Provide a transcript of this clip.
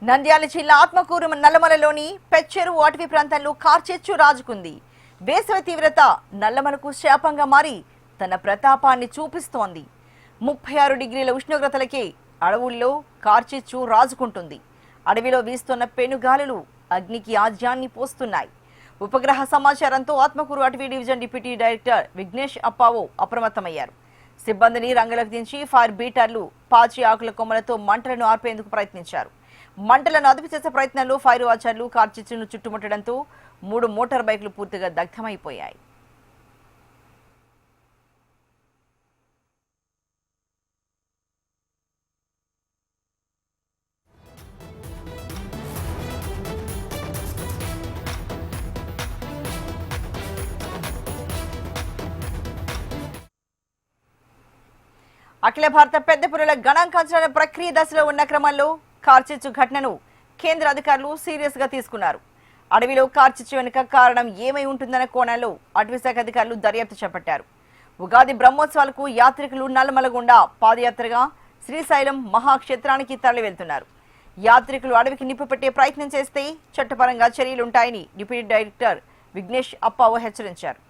నంద్యాల జిల్లా ఆత్మకూరు నల్లమలలోని పెచ్చెరు అటవీ ప్రాంతంలో కార్చెచ్చు రాజుకుంది. వేసవి తీవ్రత నల్లమలకు శాపంగా మారి తన ప్రతాపాన్ని చూపిస్తోంది. 36 డిగ్రీల ఉష్ణోగ్రతలకే అడవుల్లో కార్చెచ్చు రాజుకుంటుంది. అడవిలో వీస్తున్న పెనుగాలులు అగ్నికి ఆజ్యాన్ని పోస్తున్నాయి. ఉపగ్రహ సమాచారంతో ఆత్మకూరు అటవీ డివిజన్ డిప్యూటీ డైరెక్టర్ విఘ్నేష్ అప్పావో అప్రమత్తమయ్యారు. సిబ్బందిని రంగంలోకి దించి ఫైర్ బీటర్లు పాచి ఆకుల కొమ్మలతో మంటలను ఆర్పేందుకు ప్రయత్నించారు. మంటలను అదుపు చేసే ప్రయత్నంలో ఫైర్ వాచర్లు కార్చెచ్చును చుట్టుముట్టడంతో 3 మోటార్ బైకులు పూర్తిగా దగ్ధమైపోయాయి. అఖిల భారత పెద్ద పులుల గణాంకాంచన ప్రక్రియ దశలో ఉన్న క్రమంలో కార్చెచ్చు ఘటనను కేంద్ర అధికారులు సీరియస్ గా తీసుకున్నారు. అడవిలో కార్చెచ్చు వెనుక కారణం ఏమై ఉంటుందన్న కోణంలో అటవీ శాఖ అధికారులు దర్యాప్తు చేపట్టారు. ఉగాది బ్రహ్మోత్సవాలకు యాత్రికులు నల్లమల గుండా పాదయాత్రగా శ్రీశైలం మహాక్షేత్రానికి తరలి వెళ్తున్నారు. యాత్రికులు అడవికి నిప్పు పెట్టే ప్రయత్నం చేస్తే చట్టపరంగా చర్యలుంటాయని డిప్యూటీ డైరెక్టర్ విఘ్నేష్ అప్పావో హెచ్చరించారు.